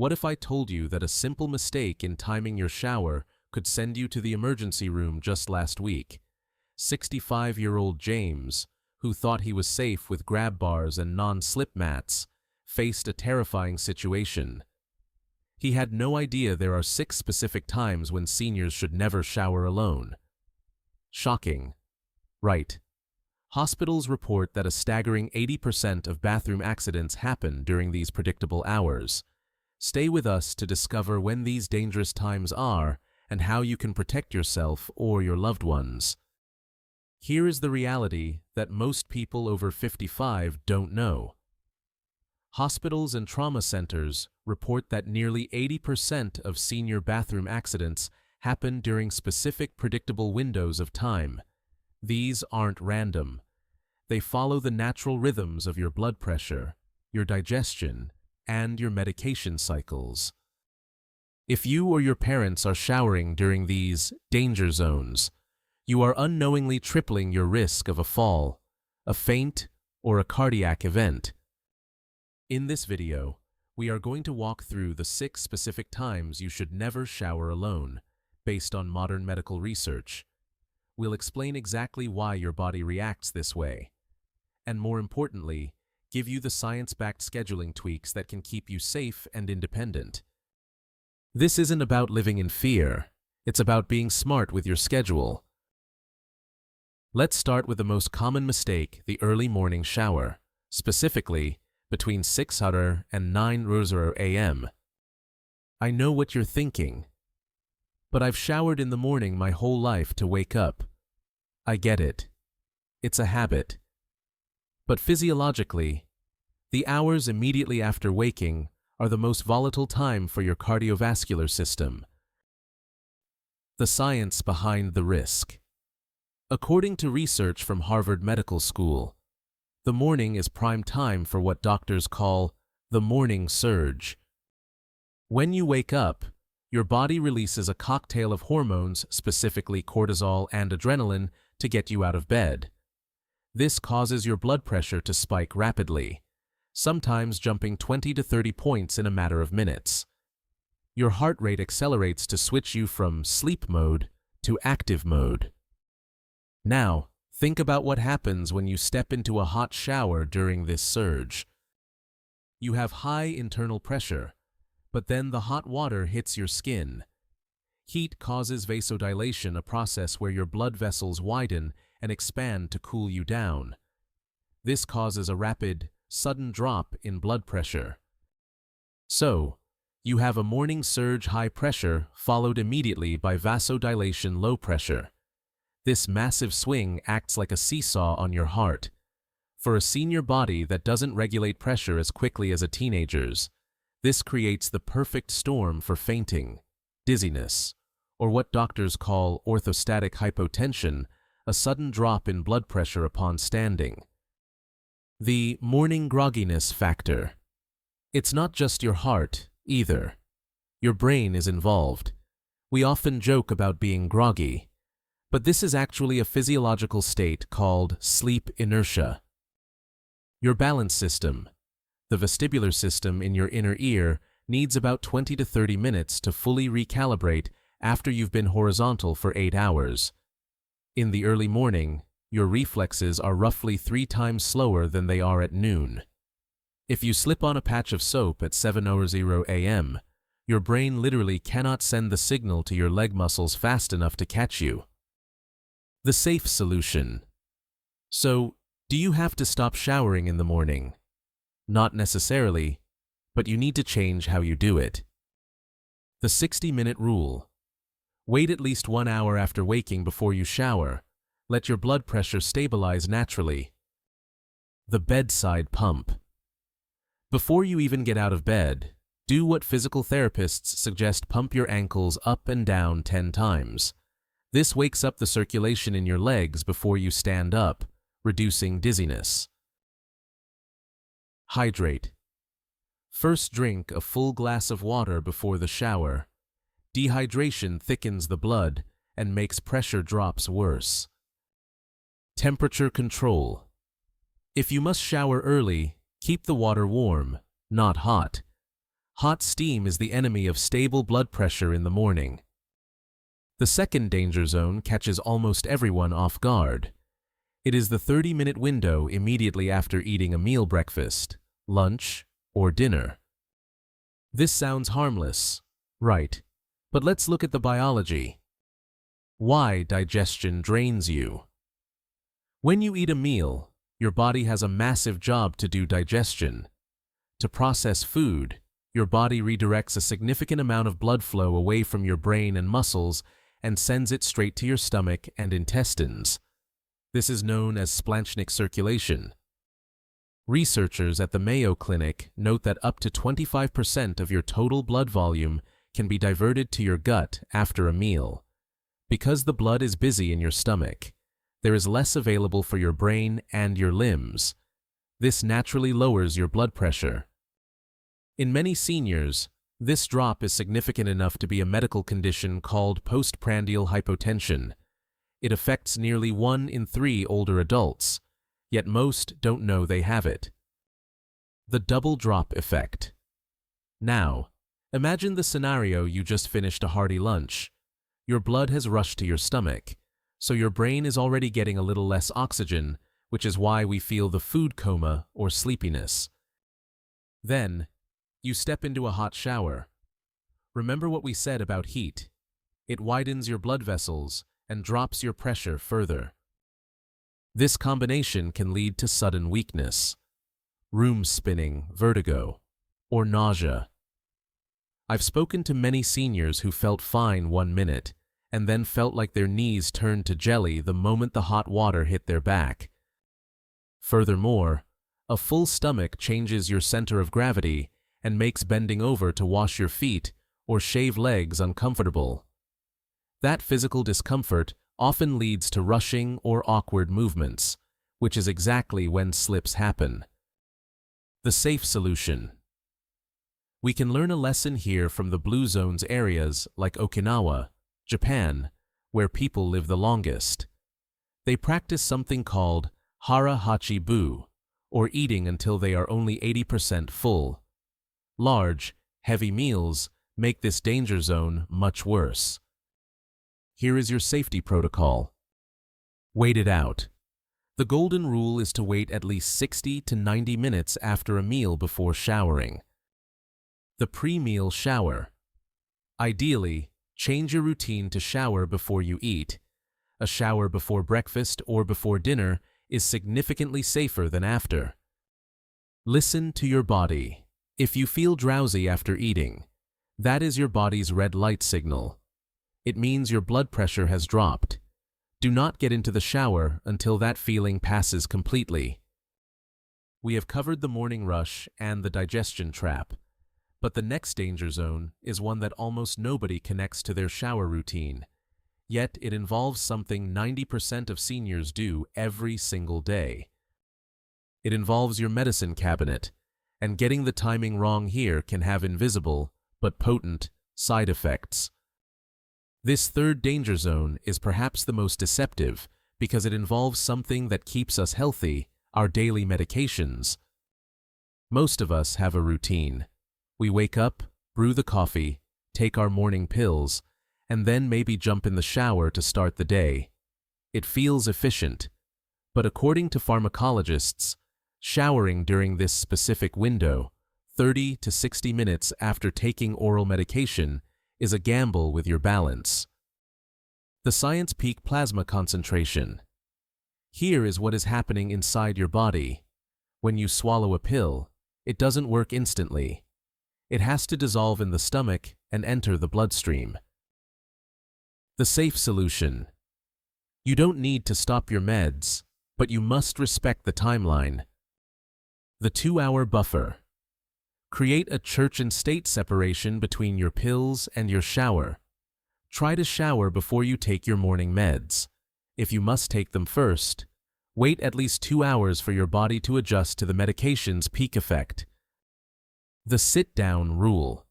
What if I told you that a simple mistake in timing your shower could send you to the emergency room just last week? 65-year-old James, who thought he was safe with grab bars and non-slip mats, faced a terrifying situation. He had no idea there are 6 specific times when seniors should never shower alone. Shocking, right? Hospitals report that a staggering 80% of bathroom accidents happen during these predictable hours. Stay with us to discover when these dangerous times are and how you can protect yourself or your loved ones. Here is the reality that most people over 55 don't know. Hospitals and trauma centers report that nearly 80% of senior bathroom accidents happen during specific predictable windows of time. These aren't random. They follow the natural rhythms of your blood pressure, your digestion, and your medication cycles. If you or your parents are showering during these danger zones, you are unknowingly tripling your risk of a fall, a faint, or a cardiac event. In this video, we are going to walk through the 6 specific times you should never shower alone, based on modern medical research. We'll explain exactly why your body reacts this way, and more importantly, give you the science-backed scheduling tweaks that can keep you safe and independent. This isn't about living in fear, it's about being smart with your schedule. Let's start with the most common mistake, the early morning shower, specifically between 6:00 and 9:00 a.m. I know what you're thinking, but I've showered in the morning my whole life to wake up. I get it. It's a habit. But physiologically, the hours immediately after waking are the most volatile time for your cardiovascular system. The science behind the risk. According to research from Harvard Medical School, the morning is prime time for what doctors call the morning surge. When you wake up, your body releases a cocktail of hormones, specifically cortisol and adrenaline, to get you out of bed. This causes your blood pressure to spike rapidly, sometimes jumping 20 to 30 points in a matter of minutes. Your heart rate accelerates to switch you from sleep mode to active mode. Now, think about what happens when you step into a hot shower during this surge. You have high internal pressure, but then the hot water hits your skin. Heat causes vasodilation, a process where your blood vessels widen and expand to cool you down. This causes a rapid, sudden drop in blood pressure. So, you have a morning surge high pressure followed immediately by vasodilation low pressure. This massive swing acts like a seesaw on your heart. For a senior body that doesn't regulate pressure as quickly as a teenager's, this creates the perfect storm for fainting, dizziness, or what doctors call orthostatic hypotension, a sudden drop in blood pressure upon standing. The morning grogginess factor. It's not just your heart, either. Your brain is involved. We often joke about being groggy, but this is actually a physiological state called sleep inertia. Your balance system, the vestibular system in your inner ear, needs about 20 to 30 minutes to fully recalibrate after you've been horizontal for 8 hours. In the early morning, your reflexes are roughly 3 times slower than they are at noon. If you slip on a patch of soap at 7:00 a.m., your brain literally cannot send the signal to your leg muscles fast enough to catch you. The safe solution. So, do you have to stop showering in the morning? Not necessarily, but you need to change how you do it. The 60-minute rule. Wait at least 1 hour after waking before you shower. Let your blood pressure stabilize naturally. The bedside pump. Before you even get out of bed, do what physical therapists suggest: pump your ankles up and down 10 times. This wakes up the circulation in your legs before you stand up, reducing dizziness. Hydrate. First, drink a full glass of water before the shower. Dehydration thickens the blood and makes pressure drops worse. Temperature control. If you must shower early, keep the water warm, not hot. Hot steam is the enemy of stable blood pressure in the morning. The second danger zone catches almost everyone off guard. It is the 30-minute window immediately after eating a meal, breakfast, lunch, or dinner. This sounds harmless, right? But let's look at the biology. Why digestion drains you. When you eat a meal, your body has a massive job to do: digestion. To process food, your body redirects a significant amount of blood flow away from your brain and muscles and sends it straight to your stomach and intestines. This is known as splanchnic circulation. Researchers at the Mayo Clinic note that up to 25% of your total blood volume can be diverted to your gut after a meal. Because the blood is busy in your stomach, there is less available for your brain and your limbs. This naturally lowers your blood pressure. In many seniors, this drop is significant enough to be a medical condition called postprandial hypotension. It affects nearly 1 in 3 older adults, yet most don't know they have it. The double drop effect. Now, imagine the scenario: you just finished a hearty lunch. Your blood has rushed to your stomach, so your brain is already getting a little less oxygen, which is why we feel the food coma or sleepiness. Then, you step into a hot shower. Remember what we said about heat. It widens your blood vessels and drops your pressure further. This combination can lead to sudden weakness, room spinning, vertigo, or nausea. I've spoken to many seniors who felt fine 1 minute and then felt like their knees turned to jelly the moment the hot water hit their back. Furthermore, a full stomach changes your center of gravity and makes bending over to wash your feet or shave legs uncomfortable. That physical discomfort often leads to rushing or awkward movements, which is exactly when slips happen. The safe solution. We can learn a lesson here from the blue zones areas like Okinawa, Japan, where people live the longest. They practice something called hara hachi bu, or eating until they are only 80% full. Large, heavy meals make this danger zone much worse. Here is your safety protocol. Wait it out. The golden rule is to wait at least 60 to 90 minutes after a meal before showering. The pre-meal shower. Ideally, change your routine to shower before you eat. A shower before breakfast or before dinner is significantly safer than after. Listen to your body. If you feel drowsy after eating, that is your body's red light signal. It means your blood pressure has dropped. Do not get into the shower until that feeling passes completely. We have covered the morning rush and the digestion trap, but the next danger zone is one that almost nobody connects to their shower routine. Yet it involves something 90% of seniors do every single day. It involves your medicine cabinet, and getting the timing wrong here can have invisible but potent side effects. This third danger zone is perhaps the most deceptive because it involves something that keeps us healthy, our daily medications. Most of us have a routine. We wake up, brew the coffee, take our morning pills, and then maybe jump in the shower to start the day. It feels efficient, but according to pharmacologists, showering during this specific window, 30 to 60 minutes after taking oral medication, is a gamble with your balance. The science peak plasma concentration. Here is what is happening inside your body. When you swallow a pill, it doesn't work instantly. It has to dissolve in the stomach and enter the bloodstream. The safe solution. You don't need to stop your meds, but you must respect the timeline. The 2-hour buffer. Create a church and state separation between your pills and your shower. Try to shower before you take your morning meds. If you must take them first, wait at least 2 hours for your body to adjust to the medication's peak effect. The sit-down rule.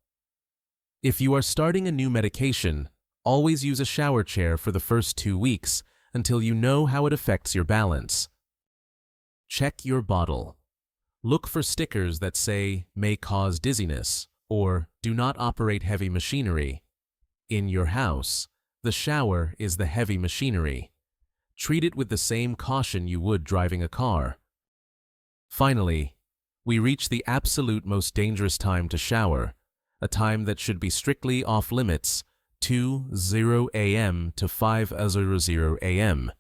If you are starting a new medication, always use a shower chair for the first 2 weeks until you know how it affects your balance. Check your bottle. Look for stickers that say, may cause dizziness, or do not operate heavy machinery. In your house, the shower is the heavy machinery. Treat it with the same caution you would driving a car. Finally, we reach the absolute most dangerous time to shower, a time that should be strictly off limits, 2:00 a.m. to 5:00 a.m.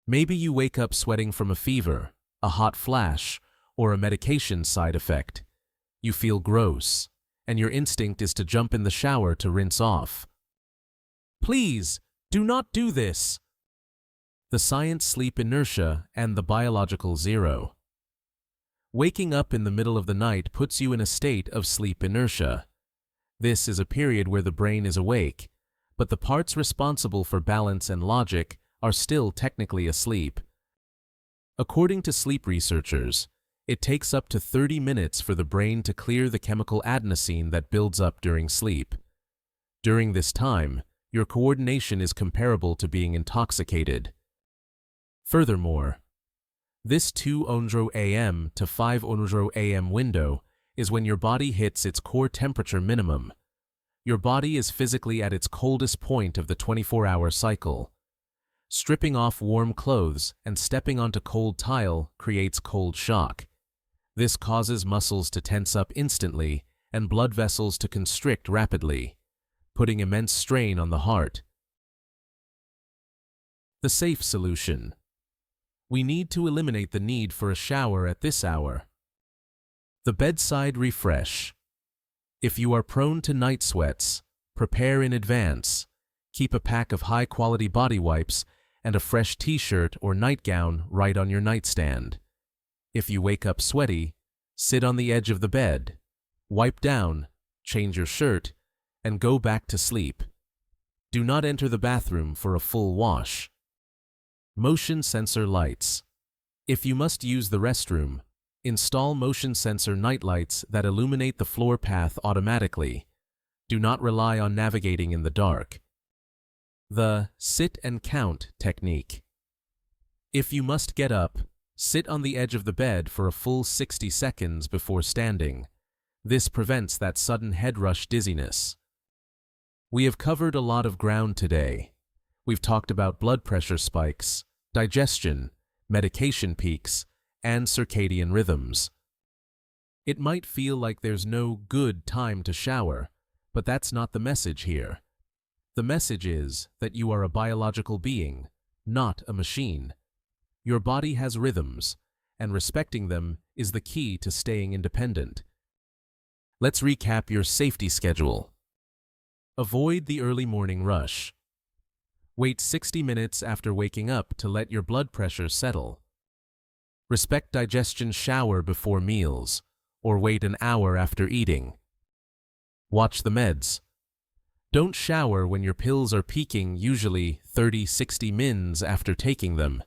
Maybe you wake up sweating from a fever, a hot flash, or a medication side effect. You feel gross, and your instinct is to jump in the shower to rinse off. Please, do not do this. The science sleep inertia and the biological zero. Waking up in the middle of the night puts you in a state of sleep inertia. This is a period where the brain is awake, but the parts responsible for balance and logic are still technically asleep. According to sleep researchers, it takes up to 30 minutes for the brain to clear the chemical adenosine that builds up during sleep. During this time, your coordination is comparable to being intoxicated. Furthermore, this 2:00 a.m. to 5:00 a.m. window is when your body hits its core temperature minimum. Your body is physically at its coldest point of the 24-hour cycle. Stripping off warm clothes and stepping onto cold tile creates cold shock. This causes muscles to tense up instantly and blood vessels to constrict rapidly, putting immense strain on the heart. The safe solution. We need to eliminate the need for a shower at this hour. The bedside refresh. If you are prone to night sweats, prepare in advance. Keep a pack of high-quality body wipes and a fresh t-shirt or nightgown right on your nightstand. If you wake up sweaty, sit on the edge of the bed, wipe down, change your shirt, and go back to sleep. Do not enter the bathroom for a full wash. Motion sensor lights. If you must use the restroom, install motion sensor night lights that illuminate the floor path automatically. Do not rely on navigating in the dark. The sit and count technique. If you must get up, sit on the edge of the bed for a full 60 seconds before standing. This prevents that sudden head rush dizziness. We have covered a lot of ground today. We've talked about blood pressure spikes, digestion, medication peaks, and circadian rhythms. It might feel like there's no good time to shower, but that's not the message here. The message is that you are a biological being, not a machine. Your body has rhythms, and respecting them is the key to staying independent. Let's recap your safety schedule. Avoid the early morning rush. Wait 60 minutes after waking up to let your blood pressure settle. Respect digestion shower before meals, or wait an hour after eating. Watch the meds. Don't shower when your pills are peaking, usually 30-60 mins after taking them.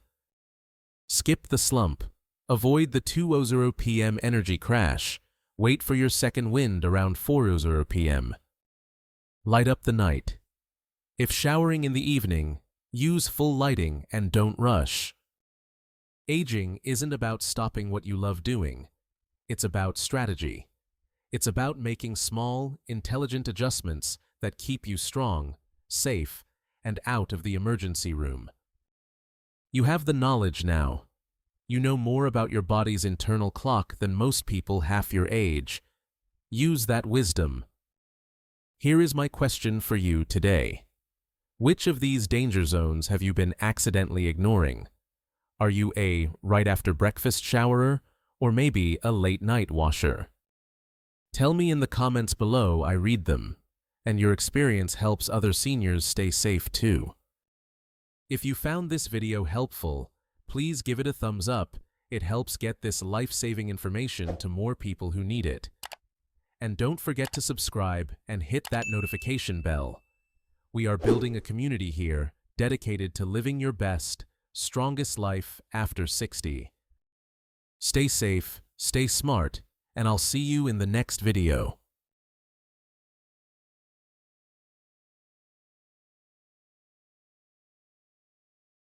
Skip the slump. Avoid the 2:00 p.m. energy crash. Wait for your second wind around 4:00 p.m. Light up the night. If showering in the evening, use full lighting and don't rush. Aging isn't about stopping what you love doing. It's about strategy. It's about making small, intelligent adjustments that keep you strong, safe, and out of the emergency room. You have the knowledge now. You know more about your body's internal clock than most people half your age. Use that wisdom. Here is my question for you today. Which of these danger zones have you been accidentally ignoring? Are you a right after breakfast showerer, or maybe a late night washer? Tell me in the comments below. I read them, and your experience helps other seniors stay safe too. If you found this video helpful, please give it a thumbs up. It helps get this life-saving information to more people who need it. And don't forget to subscribe and hit that notification bell. We are building a community here dedicated to living your best, strongest life after 60. Stay safe, stay smart, and I'll see you in the next video.